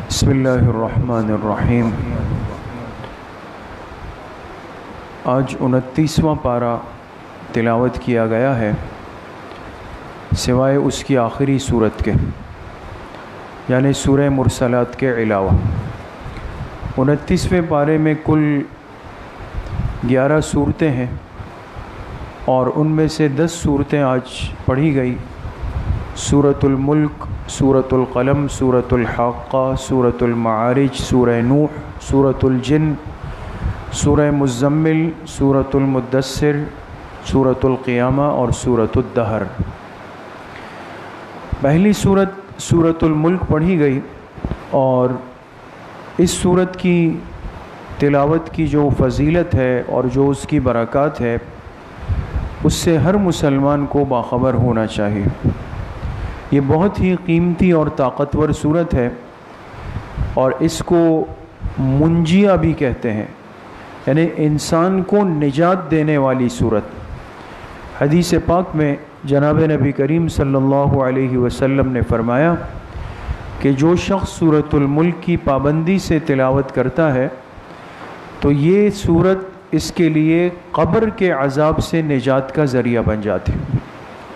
بسم اللہ الرحمن الرحیم۔ آج 29واں پارہ تلاوت کیا گیا ہے، سوائے اس کی آخری صورت کے، یعنی سورہ مرسلات کے علاوہ۔ 29ویں پارے میں کل 11 صورتیں ہیں، اور ان میں سے 10 صورتیں آج پڑھی گئی۔ سورۃ الملک، سورۃ القلم، سورۃ الحاقہ، سورۃ المعارج، سورہ نوح، سورۃ الجن، سورہ مزمل، سورۃ المدثر، سورۃ القیامہ اور سورۃ الدہر۔ پہلی سورۃ الملک پڑھی گئی، اور اس سورت کی تلاوت کی جو فضیلت ہے اور جو اس کی برکات ہے، اس سے ہر مسلمان کو باخبر ہونا چاہیے۔ یہ بہت ہی قیمتی اور طاقتور سورت ہے، اور اس کو منجیہ بھی کہتے ہیں، یعنی انسان کو نجات دینے والی سورت۔ حدیث پاک میں جناب نبی کریم صلی اللہ علیہ وسلم نے فرمایا کہ جو شخص سورۃ الملک کی پابندی سے تلاوت کرتا ہے تو یہ سورت اس کے لیے قبر کے عذاب سے نجات کا ذریعہ بن جاتی ہے،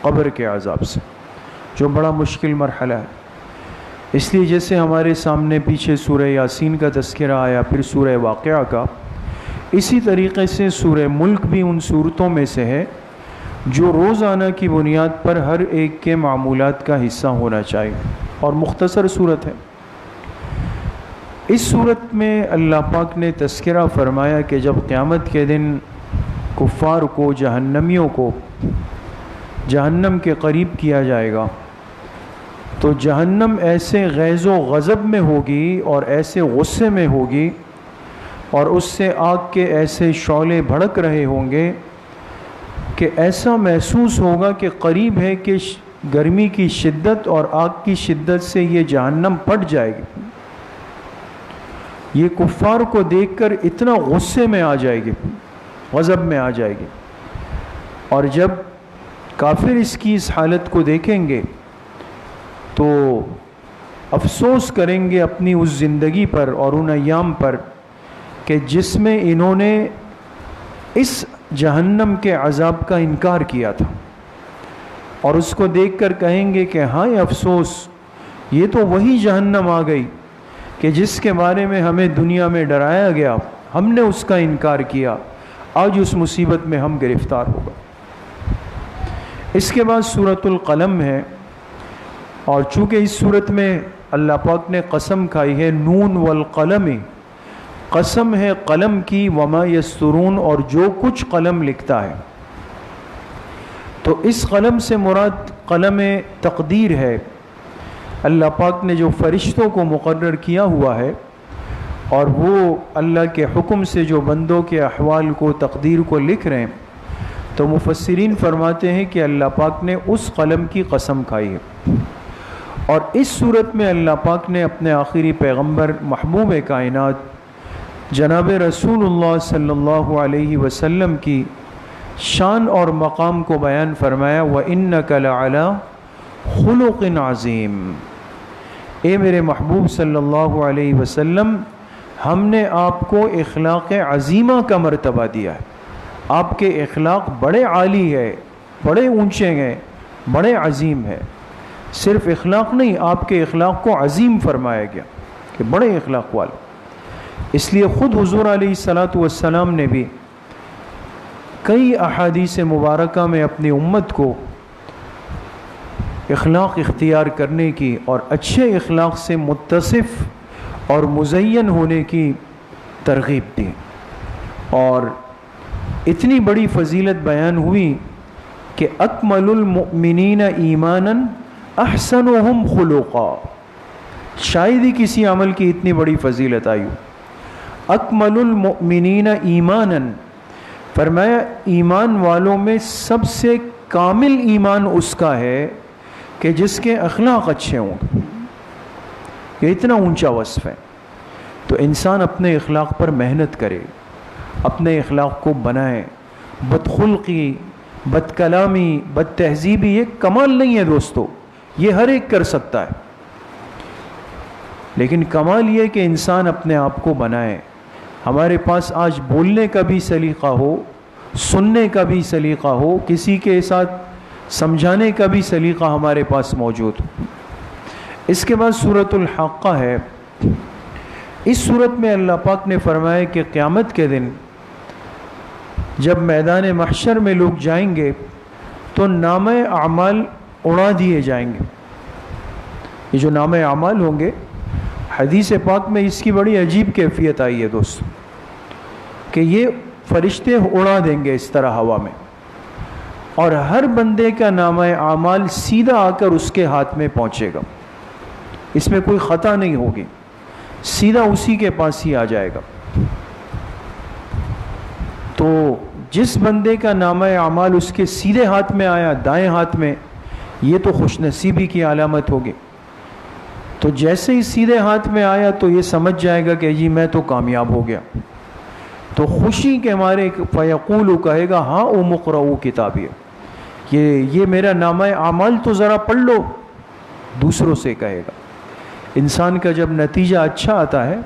قبر کے عذاب سے، جو بڑا مشکل مرحلہ ہے۔ اس لیے جیسے ہمارے سامنے پیچھے سورہ یاسین کا تذکرہ آیا، پھر سورہ واقعہ کا، اسی طریقے سے سورہ ملک بھی ان صورتوں میں سے ہے جو روزانہ کی بنیاد پر ہر ایک کے معمولات کا حصہ ہونا چاہیے، اور مختصر صورت ہے۔ اس صورت میں اللہ پاک نے تذکرہ فرمایا کہ جب قیامت کے دن کفار کو، جہنمیوں کو جہنم کے قریب کیا جائے گا تو جہنم ایسے غیظ و غضب میں ہوگی اور ایسے غصے میں ہوگی، اور اس سے آگ کے ایسے شعلے بھڑک رہے ہوں گے کہ ایسا محسوس ہوگا کہ قریب ہے کہ گرمی کی شدت اور آگ کی شدت سے یہ جہنم پھٹ جائے گی۔ یہ کفار کو دیکھ کر اتنا غصے میں آ جائے گی، غضب میں آ جائے گی، اور جب کافر اس حالت کو دیکھیں گے تو افسوس کریں گے اپنی اس زندگی پر اور ان ایام پر کہ جس میں انہوں نے اس جہنم کے عذاب کا انکار کیا تھا، اور اس کو دیکھ کر کہیں گے کہ ہاں افسوس، یہ تو وہی جہنم آ گئی کہ جس کے بارے میں ہمیں دنیا میں ڈرایا گیا، ہم نے اس کا انکار کیا، آج اس مصیبت میں ہم گرفتار ہو گئے۔ اس کے بعد سورۃ القلم ہے، اور چونکہ اس صورت میں اللہ پاک نے قسم کھائی ہے، نون والقلم، قسم ہے قلم کی، وما یسطرون، اور جو کچھ قلم لکھتا ہے، تو اس قلم سے مراد قلم تقدیر ہے۔ اللہ پاک نے جو فرشتوں کو مقرر کیا ہوا ہے، اور وہ اللہ کے حکم سے جو بندوں کے احوال کو، تقدیر کو لکھ رہے ہیں، تو مفسرین فرماتے ہیں کہ اللہ پاک نے اس قلم کی قسم کھائی ہے۔ اور اس صورت میں اللہ پاک نے اپنے آخری پیغمبر محبوب کائنات جناب رسول اللہ صلی اللہ علیہ وسلم کی شان اور مقام کو بیان فرمایا، وَإِنَّكَ لَعَلَىٰ خُلُقٍ عَظِيمٍ۔ اے میرے محبوب صلی اللہ علیہ وسلم، ہم نے آپ کو اخلاق عظیمہ کا مرتبہ دیا ہے، آپ کے اخلاق بڑے عالی ہے، بڑے اونچے ہیں، بڑے عظیم ہے۔ صرف اخلاق نہیں، آپ کے اخلاق کو عظیم فرمایا گیا کہ بڑے اخلاق والے۔ اس لیے خود حضور علیہ الصلاۃ والسلام نے بھی کئی احادیث مبارکہ میں اپنی امت کو اخلاق اختیار کرنے کی اور اچھے اخلاق سے متصف اور مزین ہونے کی ترغیب دی، اور اتنی بڑی فضیلت بیان ہوئی کہ اکمل المؤمنین ایمانا احسنہم خلقا، شاید ہی کسی عمل کی اتنی بڑی فضیلت آئی ہو۔ اکمل المؤمنین ایمانا، فرمایا ایمان والوں میں سب سے کامل ایمان اس کا ہے کہ جس کے اخلاق اچھے ہوں۔ یہ اتنا اونچا وصف ہے، تو انسان اپنے اخلاق پر محنت کرے، اپنے اخلاق کو بنائے، بدخلقی، بد کلامی، بد تہذیبی، یہ کمال نہیں ہے دوستو، یہ ہر ایک کر سکتا ہے، لیکن کمال یہ کہ انسان اپنے آپ کو بنائے۔ ہمارے پاس آج بولنے کا بھی سلیقہ ہو، سننے کا بھی سلیقہ ہو، کسی کے ساتھ سمجھانے کا بھی سلیقہ ہمارے پاس موجود ہو۔ اس کے بعد سورۃ الحاقہ ہے۔ اس سورت میں اللہ پاک نے فرمایا کہ قیامت کے دن جب میدان محشر میں لوگ جائیں گے تو نامہ اعمال اڑا دیے جائیں گے۔ یہ جو نامہ اعمال ہوں گے، حدیث پاک میں اس کی بڑی عجیب کیفیت آئی ہے دوست، کہ یہ فرشتے اڑا دیں گے اس طرح ہوا میں، اور ہر بندے کا نامہ اعمال سیدھا آ کر اس کے ہاتھ میں پہنچے گا، اس میں کوئی خطا نہیں ہوگی، سیدھا اسی کے پاس ہی آ جائے گا۔ تو جس بندے کا نامہ اعمال اس کے سیدھے ہاتھ میں آیا، دائیں ہاتھ میں، یہ تو خوش نصیبی کی علامت ہوگی۔ تو جیسے ہی سیدھے ہاتھ میں آیا تو یہ سمجھ جائے گا کہ جی میں تو کامیاب ہو گیا، تو خوشی کے مارے فیقول کہے گا ہاں او مقرؤ کتابی، یہ میرا نامہ اعمال تو ذرا پڑھ لو، دوسروں سے کہے گا۔ انسان کا جب نتیجہ اچھا آتا ہے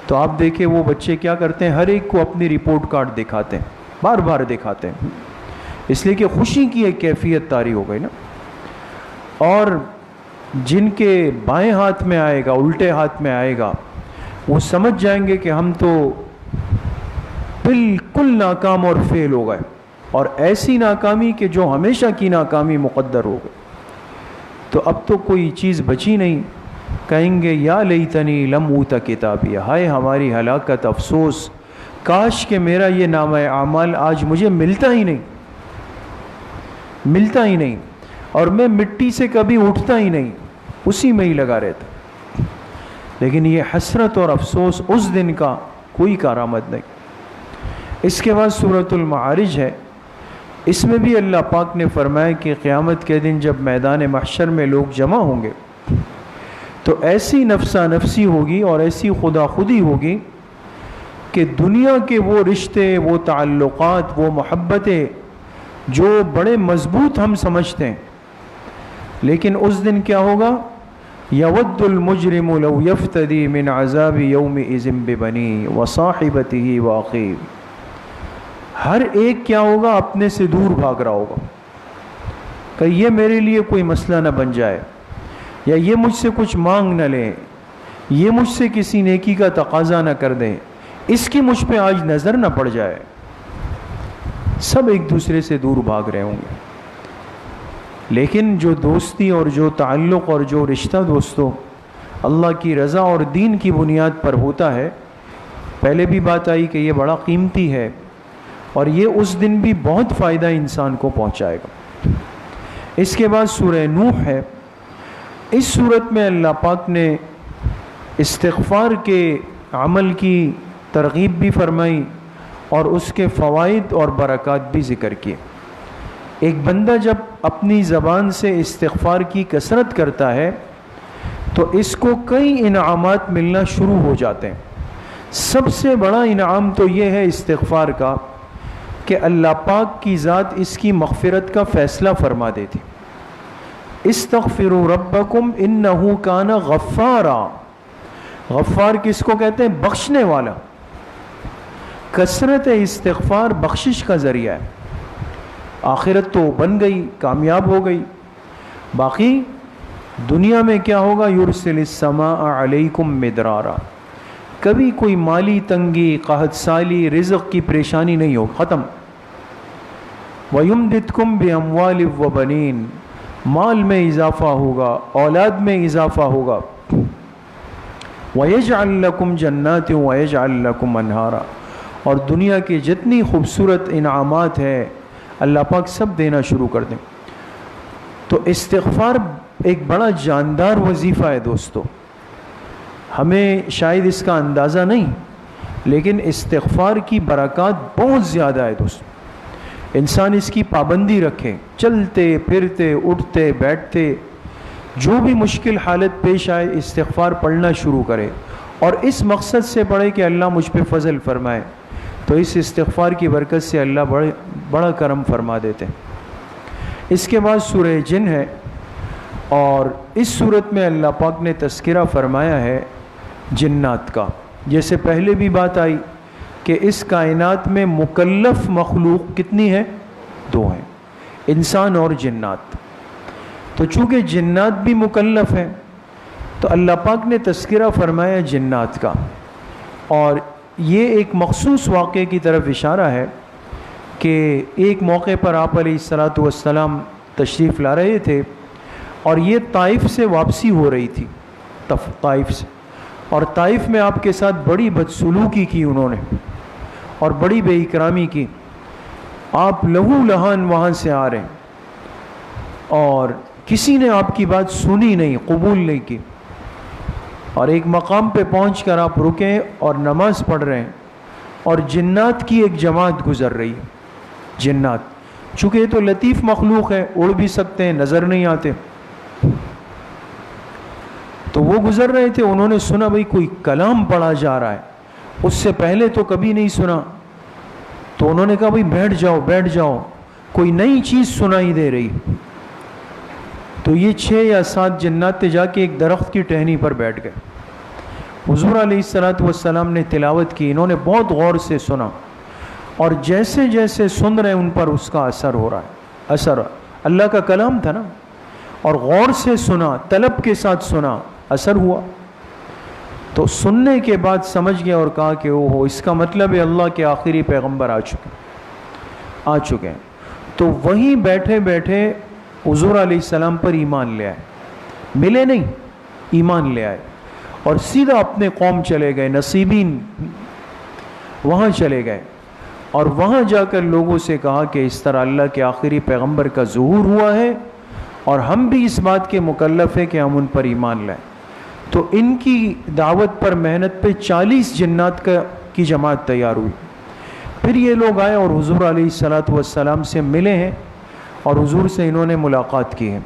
تو آپ دیکھیں وہ بچے کیا کرتے ہیں، ہر ایک کو اپنی رپورٹ کارڈ دکھاتے ہیں، بار بار دکھاتے ہیں، اس لیے کہ خوشی کی ایک کیفیت طاری ہو گئی نا۔ اور جن کے بائیں ہاتھ میں آئے گا، الٹے ہاتھ میں آئے گا، وہ سمجھ جائیں گے کہ ہم تو بالکل ناکام اور فیل ہو گئے، اور ایسی ناکامی کہ جو ہمیشہ کی ناکامی مقدر ہو گئی۔ تو اب تو کوئی چیز بچی نہیں، کہیں گے یا لیتنی لم اوت کتابیہ، ہائے ہماری ہلاکت، افسوس، کاش کہ میرا یہ نامہ اعمال آج مجھے ملتا ہی نہیں، اور میں مٹی سے کبھی اٹھتا ہی نہیں، اسی میں ہی لگا رہتا۔ لیکن یہ حسرت اور افسوس اس دن کا کوئی کارآمد نہیں۔ اس کے بعد سورۃ المعارج ہے۔ اس میں بھی اللہ پاک نے فرمایا کہ قیامت کے دن جب میدان محشر میں لوگ جمع ہوں گے تو ایسی نفسا نفسی ہوگی اور ایسی خدا خودی ہوگی کہ دنیا کے وہ رشتے، وہ تعلقات، وہ محبتیں جو بڑے مضبوط ہم سمجھتے ہیں، لیکن اس دن کیا ہوگا، یود المجرم لو یفتدی من عذاب یومئذ ببنیہ وصاحبتہ واخیہ، ہر ایک کیا ہوگا، اپنے سے دور بھاگ رہا ہوگا کہ یہ میرے لیے کوئی مسئلہ نہ بن جائے، یا یہ مجھ سے کچھ مانگ نہ لیں، یہ مجھ سے کسی نیکی کا تقاضا نہ کر دیں، اس کی مجھ پہ آج نظر نہ پڑ جائے۔ سب ایک دوسرے سے دور بھاگ رہے ہوں گے، لیکن جو دوستی اور جو تعلق اور جو رشتہ دوستوں اللہ کی رضا اور دین کی بنیاد پر ہوتا ہے، پہلے بھی بات آئی کہ یہ بڑا قیمتی ہے، اور یہ اس دن بھی بہت فائدہ انسان کو پہنچائے گا۔ اس کے بعد سورہ نوح ہے۔ اس صورت میں اللہ پاک نے استغفار کے عمل کی ترغیب بھی فرمائی اور اس کے فوائد اور برکات بھی ذکر کیے۔ ایک بندہ جب اپنی زبان سے استغفار کی کثرت کرتا ہے تو اس کو کئی انعامات ملنا شروع ہو جاتے ہیں۔ سب سے بڑا انعام تو یہ ہے استغفار کا کہ اللہ پاک کی ذات اس کی مغفرت کا فیصلہ فرما دیتی۔ استغفروا ربکم انہ کان غفارا، غفار کس کو کہتے ہیں، بخشنے والا۔ کثرت استغفار بخشش کا ذریعہ ہے۔ آخرت تو بن گئی، کامیاب ہو گئی، باقی دنیا میں کیا ہوگا، یرسل السماء علیکم مدرارا، کبھی کوئی مالی تنگی، قحط سالی، رزق کی پریشانی نہیں ہو، ختم۔ وَيُمْدِدْكُمْ بِأَمْوَالٍ وَبَنِينَ، مال میں اضافہ ہوگا، اولاد میں اضافہ ہوگا۔ وَيَجْعَلْ لَكُمْ جَنَّاتٍ وَيَجْعَلْ لَكُمْ أَنْهَارًا، اور دنیا کی جتنی خوبصورت انعامات ہے اللہ پاک سب دینا شروع کر دیں۔ تو استغفار ایک بڑا جاندار وظیفہ ہے دوستو، ہمیں شاید اس کا اندازہ نہیں، لیکن استغفار کی برکات بہت زیادہ ہے دوستو۔ انسان اس کی پابندی رکھے، چلتے پھرتے اٹھتے بیٹھتے جو بھی مشکل حالت پیش آئے استغفار پڑھنا شروع کرے، اور اس مقصد سے پڑھے کہ اللہ مجھ پہ فضل فرمائے، تو اس استغفار کی برکت سے اللہ بڑا کرم فرما دیتے ہیں۔ اس کے بعد سورہ جن ہے، اور اس صورت میں اللہ پاک نے تذکرہ فرمایا ہے جنات کا۔ جیسے پہلے بھی بات آئی کہ اس کائنات میں مکلف مخلوق کتنی ہے؟ 2 ہیں، انسان اور جنات۔ تو چونکہ جنات بھی مکلف ہیں تو اللہ پاک نے تذکرہ فرمایا جنات کا، اور یہ ایک مخصوص واقعے کی طرف اشارہ ہے کہ ایک موقع پر آپ علیہ الصلاۃ والسلام تشریف لا رہے تھے، اور یہ طائف سے واپسی ہو رہی تھی، طائف سے، اور طائف میں آپ کے ساتھ بڑی بدسلوکی کی انہوں نے اور بڑی بے اکرامی کی۔ آپ لہو لہان وہاں سے آ رہے ہیں اور کسی نے آپ کی بات سنی نہیں، قبول نہیں کی، اور ایک مقام پہ پہنچ کر آپ رکے اور نماز پڑھ رہے ہیں، اور جنات کی ایک جماعت گزر رہی ہے۔ جنات چونکہ یہ تو لطیف مخلوق ہے، اڑ بھی سکتے ہیں، نظر نہیں آتے، تو وہ گزر رہے تھے۔ انہوں نے سنا بھئی کوئی کلام پڑھا جا رہا ہے، اس سے پہلے تو کبھی نہیں سنا، تو انہوں نے کہا بھئی بیٹھ جاؤ بیٹھ جاؤ، کوئی نئی چیز سنائی دے رہی۔ تو یہ 6 یا 7 جنات جا کے ایک درخت کی ٹہنی پر بیٹھ گئے۔ حضور علیہ الصلاۃ والسلام نے تلاوت کی، انہوں نے بہت غور سے سنا، اور جیسے جیسے سن رہے ان پر اس کا اثر ہو رہا ہے۔ اثر اللہ کا کلام تھا نا، اور غور سے سنا، طلب کے ساتھ سنا، اثر ہوا۔ تو سننے کے بعد سمجھ گیا اور کہا کہ اوہو، اس کا مطلب ہے اللہ کے آخری پیغمبر آ چکے ہیں۔ تو وہیں بیٹھے بیٹھے حضور علیہ السلام پر ایمان لے آئے، ملے نہیں، ایمان لے آئے، اور سیدھا اپنے قوم چلے گئے، نصیبین وہاں چلے گئے، اور وہاں جا کر لوگوں سے کہا کہ اس طرح اللہ کے آخری پیغمبر کا ظہور ہوا ہے، اور ہم بھی اس بات کے مکلف ہیں کہ ہم ان پر ایمان لائیں۔ تو ان کی دعوت پر، محنت پہ 40 جنات کی جماعت تیار ہوئی۔ پھر یہ لوگ آئے اور حضور علیہ الصلاۃ والسلام سے ملے ہیں، اور حضور سے انہوں نے ملاقات کی ہے۔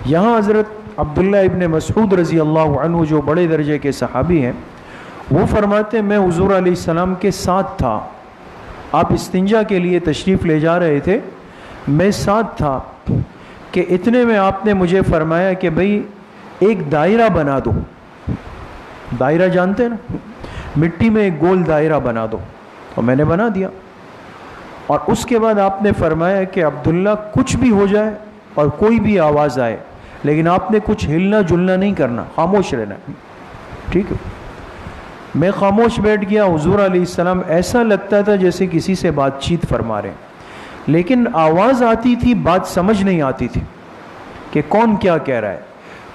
یہاں حضرت عبداللہ ابن مسعود رضی اللہ عنہ جو بڑے درجے کے صحابی ہیں، وہ فرماتے ہیں میں حضور علیہ السلام کے ساتھ تھا، آپ استنجا کے لیے تشریف لے جا رہے تھے، میں ساتھ تھا کہ اتنے میں آپ نے مجھے فرمایا کہ بھئی ایک دائرہ بنا دو۔ دائرہ جانتے ہیں نا، مٹی میں ایک گول دائرہ بنا دو، تو میں نے بنا دیا۔ اور اس کے بعد آپ نے فرمایا کہ عبداللہ کچھ بھی ہو جائے اور کوئی بھی آواز آئے، لیکن آپ نے کچھ ہلنا جلنا نہیں کرنا، خاموش رہنا، ٹھیک ہے؟ میں خاموش بیٹھ گیا۔ حضور علیہ السلام ایسا لگتا تھا جیسے کسی سے بات چیت فرما رہے ہیں، لیکن آواز آتی تھی، بات سمجھ نہیں آتی تھی کہ کون کیا کہہ رہا ہے۔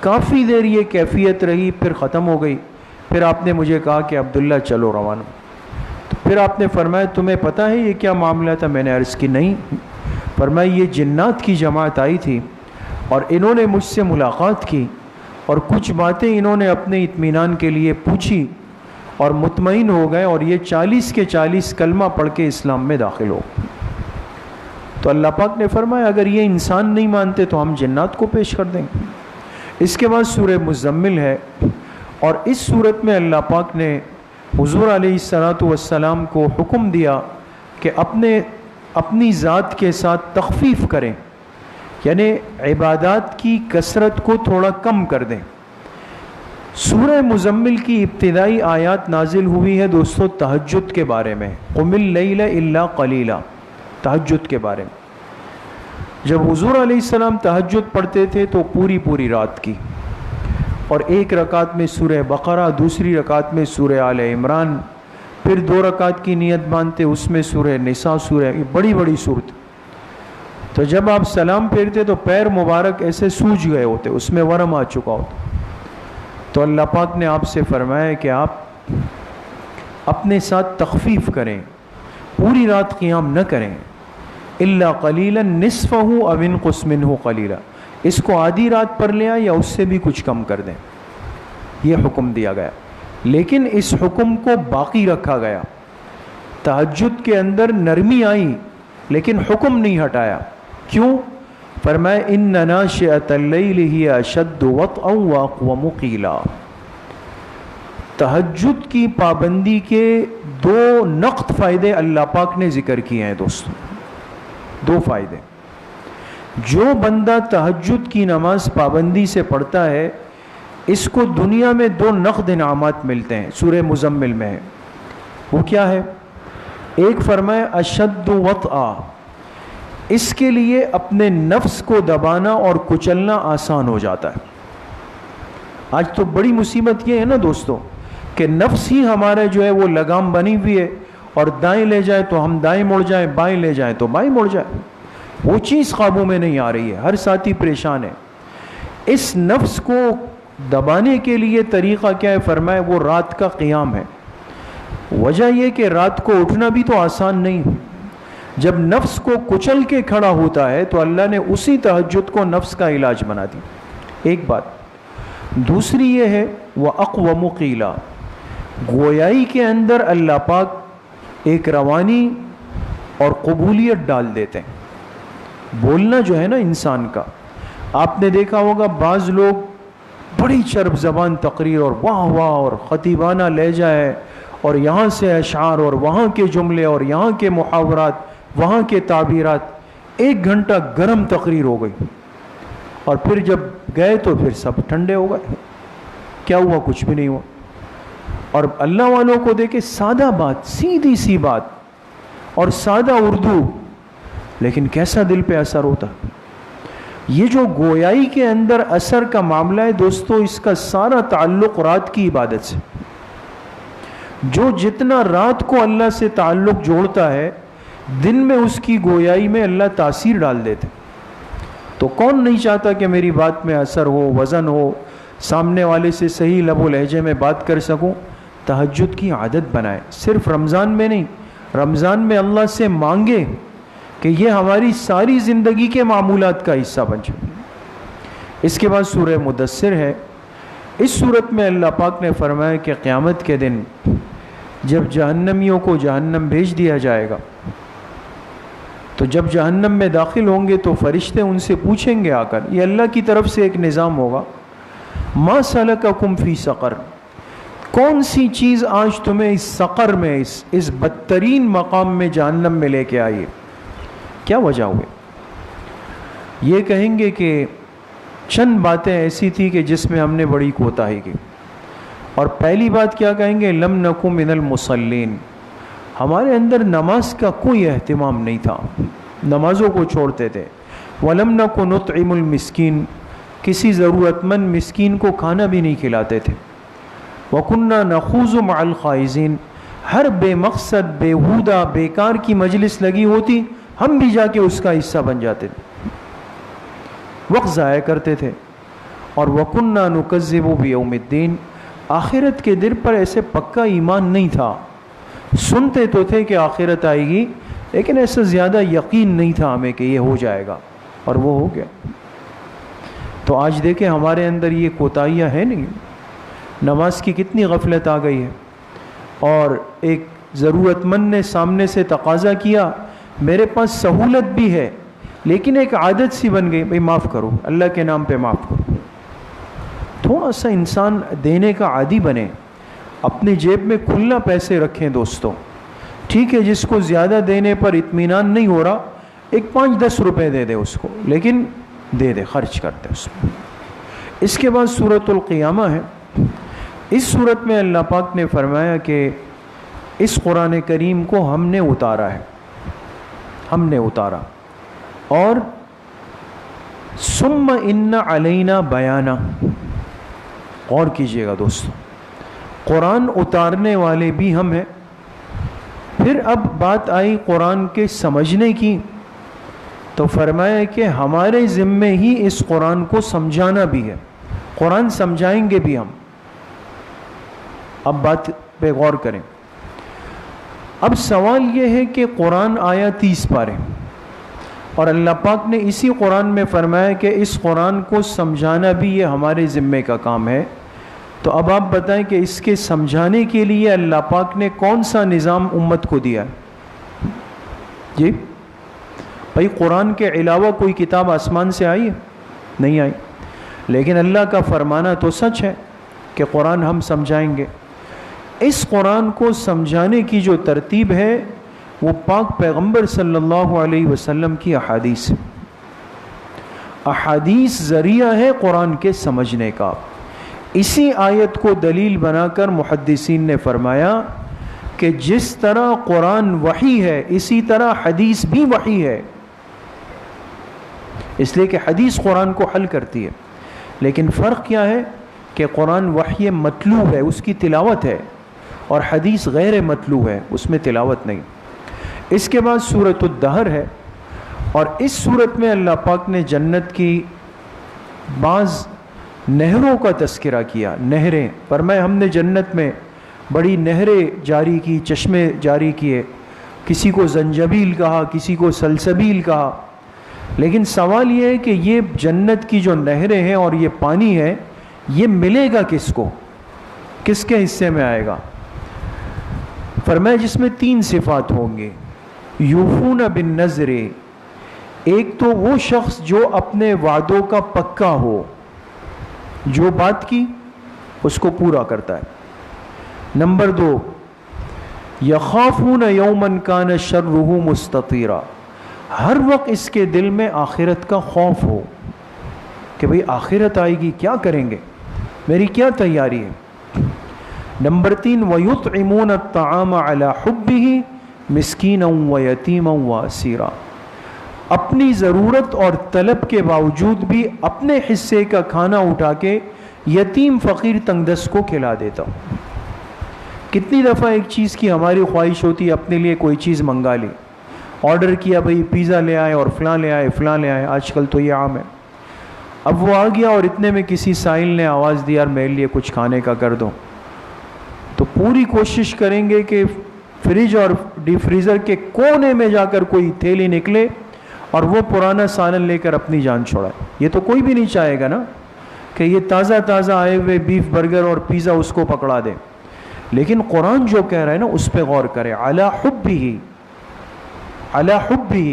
کافی دیر یہ کیفیت رہی، پھر ختم ہو گئی۔ پھر آپ نے مجھے کہا کہ عبداللہ چلو روانہ۔ تو پھر آپ نے فرمایا تمہیں پتہ ہے یہ کیا معاملہ تھا؟ میں نے عرض کی نہیں۔ فرمایا یہ جنات کی جماعت آئی تھی اور انہوں نے مجھ سے ملاقات کی، اور کچھ باتیں انہوں نے اپنے اطمینان کے لیے پوچھی اور مطمئن ہو گئے، اور یہ 40 کے 40 کلمہ پڑھ کے اسلام میں داخل ہو۔ تو اللہ پاک نے فرمایا اگر یہ انسان نہیں مانتے تو ہم جنات کو پیش کر دیں گے۔ اس کے بعد سورہ مزمل ہے، اور اس صورت میں اللہ پاک نے حضور علیہ الصلاۃ والسلام کو حکم دیا کہ اپنی ذات کے ساتھ تخفیف کریں، یعنی عبادات کی کثرت کو تھوڑا کم کر دیں۔ سورہ مزمل کی ابتدائی آیات نازل ہوئی ہے دوستو تہجد کے بارے میں، قم اللیل الا قلیلا، تہجد کے بارے میں۔ جب حضور علیہ السلام تہجد پڑھتے تھے تو پوری رات کی، اور ایک رکعت میں سورہ بقرہ، دوسری رکعت میں سورہ آل عمران، پھر 2 رکعت کی نیت باندھتے اس میں سورہ نساء، سورہ بڑی صورت۔ تو جب آپ سلام پھیرتے تو پیر مبارک ایسے سوج گئے ہوتے، اس میں ورم آ چکا ہوتا۔ تو اللہ پاک نے آپ سے فرمایا کہ آپ اپنے ساتھ تخفیف کریں، پوری رات قیام نہ کریں، الا قلیلا نصفہ او انقص منہ قلیلا، اس کو آدھی رات پر لے آئے یا اس سے بھی کچھ کم کر دیں، یہ حکم دیا گیا۔ لیکن اس حکم کو باقی رکھا گیا، تہجد کے اندر نرمی آئی لیکن حکم نہیں ہٹایا۔ کیوں؟ فرمایا ان ناشئۃ اللیل ہی اشد وطئا واقوم قیلا، تہجد کی پابندی کے 2 نقد فائدے اللہ پاک نے ذکر کیے ہیں دوستوں. 2 فائدے. جو بندہ تہجد کی نماز پابندی سے پڑھتا ہے اس کو دنیا میں 2 نقد انعامات ملتے ہیں. سورہ مزمل میں ہے. وہ کیا ہے؟ ایک فرمایا اشد وطئا، اس کے لیے اپنے نفس کو دبانا اور کچلنا آسان ہو جاتا ہے. آج تو بڑی مصیبت یہ ہے نا دوستو کہ نفس ہی ہمارا جو ہے وہ لگام بنی ہوئی ہے، اور دائیں لے جائے تو ہم دائیں مڑ جائیں، بائیں لے جائیں تو بائیں مڑ جائیں. وہ چیز قابو میں نہیں آ رہی ہے، ہر ساتھی پریشان ہے. اس نفس کو دبانے کے لیے طریقہ کیا ہے؟ فرمایا وہ رات کا قیام ہے. وجہ یہ کہ رات کو اٹھنا بھی تو آسان نہیں. جب نفس کو کچل کے کھڑا ہوتا ہے تو اللہ نے اسی تہجد کو نفس کا علاج بنا دی. ایک بات. دوسری یہ ہے وَأَقْوَمُ قِيلًا، گویائی کے اندر اللہ پاک ایک روانی اور قبولیت ڈال دیتے ہیں. بولنا جو ہے نا انسان کا، آپ نے دیکھا ہوگا بعض لوگ بڑی چرب زبان تقریر اور واہ واہ اور خطیبانہ لہجہ ہے، اور یہاں سے اشعار اور وہاں کے جملے اور یہاں کے محاورات وہاں کے تعبیرات، 1 گھنٹہ گرم تقریر ہو گئی، اور پھر جب گئے تو پھر سب ٹھنڈے ہو گئے. کیا ہوا؟ کچھ بھی نہیں ہوا. اور اللہ والوں کو دیکھے سادہ بات، سیدھی سی بات اور سادہ اردو، لیکن کیسا دل پہ اثر ہوتا. یہ جو گویائی کے اندر اثر کا معاملہ ہے دوستو، اس کا سارا تعلق رات کی عبادت سے. جو جتنا رات کو اللہ سے تعلق جوڑتا ہے، دن میں اس کی گویائی میں اللہ تاثیر ڈال دیتے. تو کون نہیں چاہتا کہ میری بات میں اثر ہو، وزن ہو، سامنے والے سے صحیح لب و لہجے میں بات کر سکوں. تہجد کی عادت بنائے، صرف رمضان میں نہیں، رمضان میں اللہ سے مانگے کہ یہ ہماری ساری زندگی کے معمولات کا حصہ بن جائے. اس کے بعد سورہ مدثر ہے. اس صورت میں اللہ پاک نے فرمایا کہ قیامت کے دن جب جہنمیوں کو جہنم بھیج دیا جائے گا، تو جب جہنم میں داخل ہوں گے تو فرشتے ان سے پوچھیں گے آ کر، یہ اللہ کی طرف سے ایک نظام ہوگا، ما سلککم فی سقر، کون سی چیز آج تمہیں اس سقر میں، اس بدترین مقام میں جہنم میں لے کے آئی ہے؟ کیا وجہ ہوئے؟ یہ کہیں گے کہ چند باتیں ایسی تھی کہ جس میں ہم نے بڑی کوتاہی کی. اور پہلی بات کیا کہیں گے؟ لم نکن من المصلین، ہمارے اندر نماز کا کوئی اہتمام نہیں تھا، نمازوں کو چھوڑتے تھے. ولم نکن نطعم المسکین، کسی ضرورت مند مسکین کو کھانا بھی نہیں کھلاتے تھے. وکننا نخوض مع الخائضین، ہر بے مقصد بیہودہ بیکار کی مجلس لگی ہوتی ہم بھی جا کے اس کا حصہ بن جاتے تھے، وقت ضائع کرتے تھے. اور وَكُنَّا نُكَذِّبُ بِيَوْمِ الدِّينِ، آخرت کے دن پر ایسے پکا ایمان نہیں تھا. سنتے تو تھے کہ آخرت آئے گی، لیکن ایسا زیادہ یقین نہیں تھا ہمیں کہ یہ ہو جائے گا، اور وہ ہو گیا. تو آج دیکھیں ہمارے اندر یہ کوتاہیاں ہیں نہیں. نماز کی کتنی غفلت آ گئی ہے. اور ایک ضرورت مند نے سامنے سے تقاضا کیا، میرے پاس سہولت بھی ہے لیکن ایک عادت سی بن گئی، بھئی معاف کرو، اللہ کے نام پہ معاف کرو. تھوڑا سا انسان دینے کا عادی بنے، اپنے جیب میں کھلا پیسے رکھیں دوستوں. ٹھیک ہے جس کو زیادہ دینے پر اطمینان نہیں ہو رہا، ایک 5-10 روپے دے دے اس کو، لیکن دے دے، خرچ کرتے اس میں. اس کے بعد سورۃ القیامہ ہے. اس صورت میں اللہ پاک نے فرمایا کہ اس قرآن کریم کو ہم نے اتارا ہے، ہم نے اتارا. اور ثم ان علینا بیانہ، غور کیجئے گا دوستو، قرآن اتارنے والے بھی ہم ہیں. پھر اب بات آئی قرآن کے سمجھنے کی، تو فرمایا کہ ہمارے ذمے ہی اس قرآن کو سمجھانا بھی ہے، قرآن سمجھائیں گے بھی ہم. اب بات پہ غور کریں. اب سوال یہ ہے کہ قرآن آیا 30 پارے، اور اللہ پاک نے اسی قرآن میں فرمایا کہ اس قرآن کو سمجھانا بھی یہ ہمارے ذمے کا کام ہے. تو اب آپ بتائیں کہ اس کے سمجھانے کے لیے اللہ پاک نے کون سا نظام امت کو دیا ہے؟ جی بھائی، قرآن کے علاوہ کوئی کتاب آسمان سے آئی ہے؟ نہیں آئی. لیکن اللہ کا فرمانا تو سچ ہے کہ قرآن ہم سمجھائیں گے. اس قرآن کو سمجھانے کی جو ترتیب ہے وہ پاک پیغمبر صلی اللہ علیہ وسلم کی احادیث ہے. احادیث ذریعہ ہے قرآن کے سمجھنے کا. اسی آیت کو دلیل بنا کر محدثین نے فرمایا کہ جس طرح قرآن وحی ہے اسی طرح حدیث بھی وحی ہے. اس لیے کہ حدیث قرآن کو حل کرتی ہے، لیکن فرق کیا ہے کہ قرآن وحی متلو ہے، اس کی تلاوت ہے، اور حدیث غیر متلو ہے، اس میں تلاوت نہیں. اس کے بعد سورۃ الدہر ہے، اور اس سورت میں اللہ پاک نے جنت کی بعض نہروں کا تذکرہ کیا. نہریں فرمایا ہم نے جنت میں بڑی نہریں جاری کی، چشمے جاری کیے. کسی کو زنجبیل کہا، کسی کو سلسبیل کہا. لیکن سوال یہ ہے کہ یہ جنت کی جو نہریں ہیں اور یہ پانی ہے، یہ ملے گا کس کو، کس کے حصے میں آئے گا؟ فرمایا جس میں 3 صفات ہوں گے. یوفون بالنذر، ایک تو وہ شخص جو اپنے وعدوں کا پکا ہو، جو بات کی اس کو پورا کرتا ہے. نمبر 2، یخافون یوما کان شرہ مستطیرا، ہر وقت اس کے دل میں آخرت کا خوف ہو کہ بھئی آخرت آئے گی، کیا کریں گے، میری کیا تیاری ہے. نمبر 3، وَيُطْعِمُونَ الطَّعَامَ عَلَى حُبِّهِ مِسْكِينًا وَيَتِيمًا وَأَسِيرًا، اپنی ضرورت اور طلب کے باوجود بھی اپنے حصے کا کھانا اٹھا کے یتیم فقیر تنگ دست کو کھلا دیتا ہوں. کتنی دفعہ ایک چیز کی ہماری خواہش ہوتی ہے، اپنے لیے کوئی چیز منگا لی، آرڈر کیا بھئی پیزا لے آئے اور فلاں لے آئے فلاں لے آئے، آج کل تو یہ عام ہے. اب وہ آ گیا اور اتنے میں کسی سائل نے آواز دی یار میرے لیے کچھ کھانے کا کر دو، تو پوری کوشش کریں گے کہ فریج اور ڈی فریزر کے کونے میں جا کر کوئی تھیلی نکلے اور وہ پرانا سالن لے کر اپنی جان چھوڑائے. یہ تو کوئی بھی نہیں چاہے گا نا کہ یہ تازہ تازہ آئے ہوئے بیف برگر اور پیزا اس کو پکڑا دے. لیکن قرآن جو کہہ رہا ہے نا اس پہ غور کرے. علی حبہ، علی حبہ،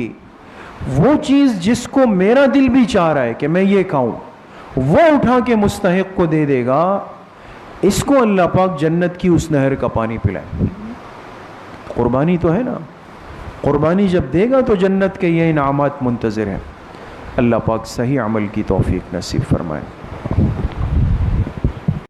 وہ چیز جس کو میرا دل بھی چاہ رہا ہے کہ میں یہ کھاؤں، وہ اٹھا کے مستحق کو دے دے گا. اس کو اللہ پاک جنت کی اس نہر کا پانی پلائے. قربانی تو ہے نا، قربانی جب دے گا تو جنت کے یہ انعامات منتظر ہیں. اللہ پاک صحیح عمل کی توفیق نصیب فرمائے.